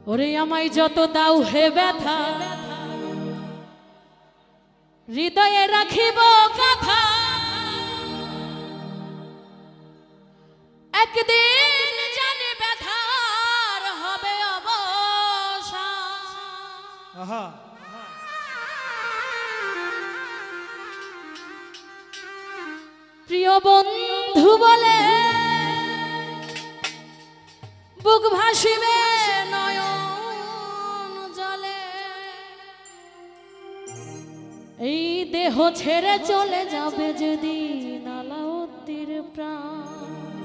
ওরে আমায় যত দাও হে ব্যথা, হৃদয়ে রাখিব কথা, একদিন জানি ব্যথার হবে অবসান। প্রিয় বন্ধু বলে বুক ভাসিবে নয়ন জলে, এই দেহ ছেড়ে চলে যাবে যদি নালাউদ্দির প্রাণ।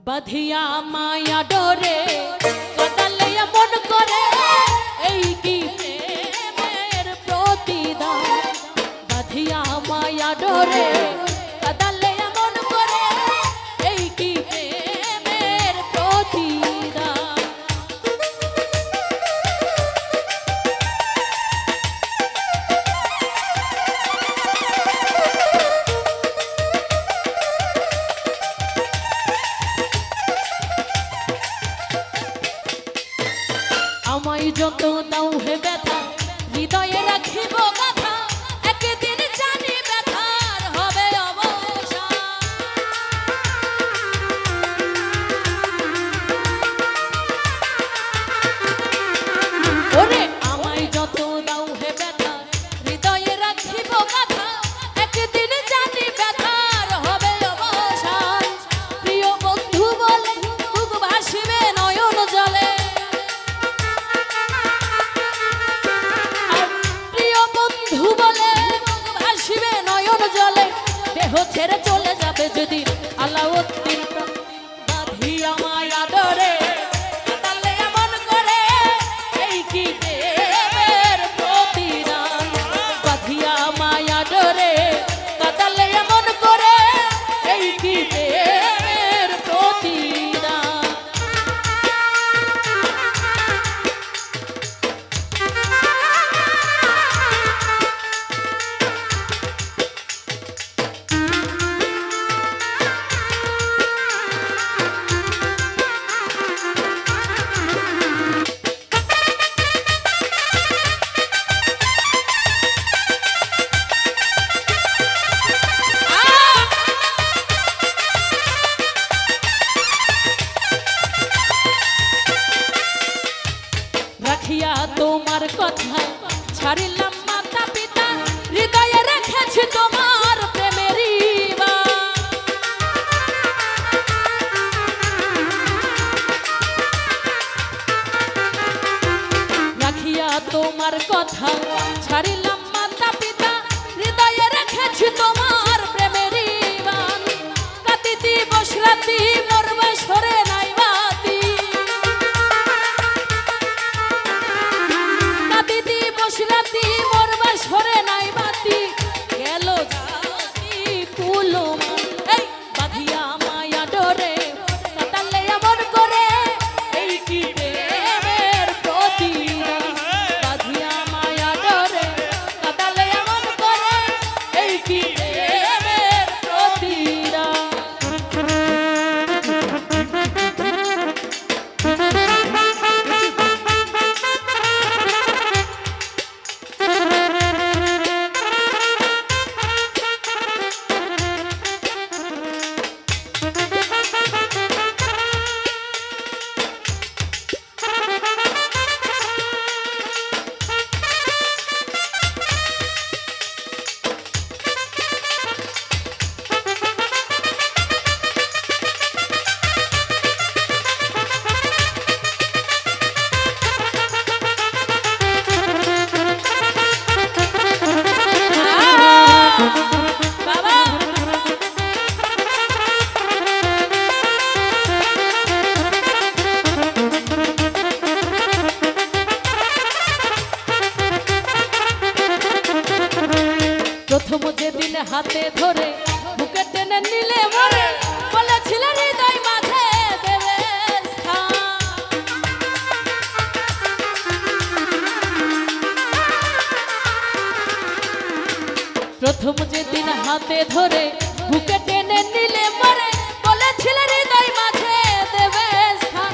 বাঁধিয়া মায়া ডোরে কাটালে মন করে, এই কি প্রেমের প্রতিদান। বাঁধিয়া মায়া ডোরে কাটালে মন করে, এই কি প্রেমের প্রতিদান। আমায় যত দাও হে ব্যথা, হৃদয়ে রাখিব কথা, একদিন জানি ব্যথার হবে অবসান। ওরে আমায় যত দাও হে ব্যথা, হৃদয়ে রাখিব কথা, একদিন জানি ব্যথার হবে অবসান। প্রিয় বন্ধু বলে বুক ভাসিবে নয়ন জলে, দেহ ছেড়ে চলে যাবে যদি আলাউদ্দিন। বাঁধিয়া মায়া ডোরে কাটালে এমন করে, এই কি প্রেমের প্রতিদান। বাঁধিয়া মায়া ডোরে কাটালে এমন করে, এই কি প্রেমের প্রতিদান। রাখিয়া তোমার কথা ছাড়িলাম মাতা পিতা, হৃদয়ে রেখেছি তোমার প্রেমের বাণ। রাখিয়া তোমার কথা ছাড়িলাম মাতা পিতা, হৃদয়ে রেখেছি তোমার প্রেমের বাণ। কাঁদিতি বসরাতি মরবে সরে নাই বাতি, রাতি মরবা সরে নাই বাতি, গেল জাতি কুলমান। এই বাঁধিয়া মায়া ডোরে কাটালে এমন করে, এই কি প্রেমের প্রতিদান। বাঁধিয়া মায়া ডোরে কাটালে এমন করে, এই কি প্রেমের প্রতিদান। প্রথম যেদিন হাতে ধরে বুকে টেনে নিলে মরে, বলেছিলে হৃদয় মাঝে দেবে স্থান। প্রথম যেদিন হাতে ধরে বুকে টেনে নিলে মরে, বলেছিলে হৃদয় মাঝে দেবে স্থান।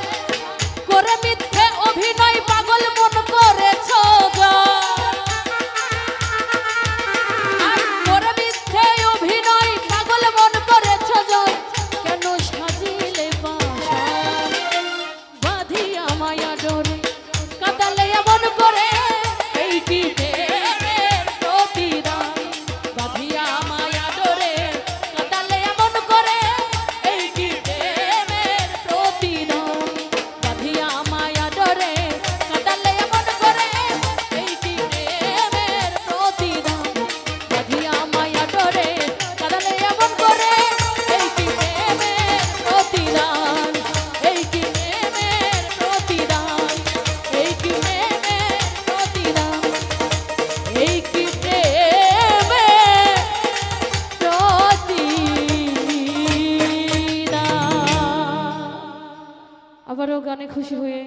আবারও গানে খুশি হয়ে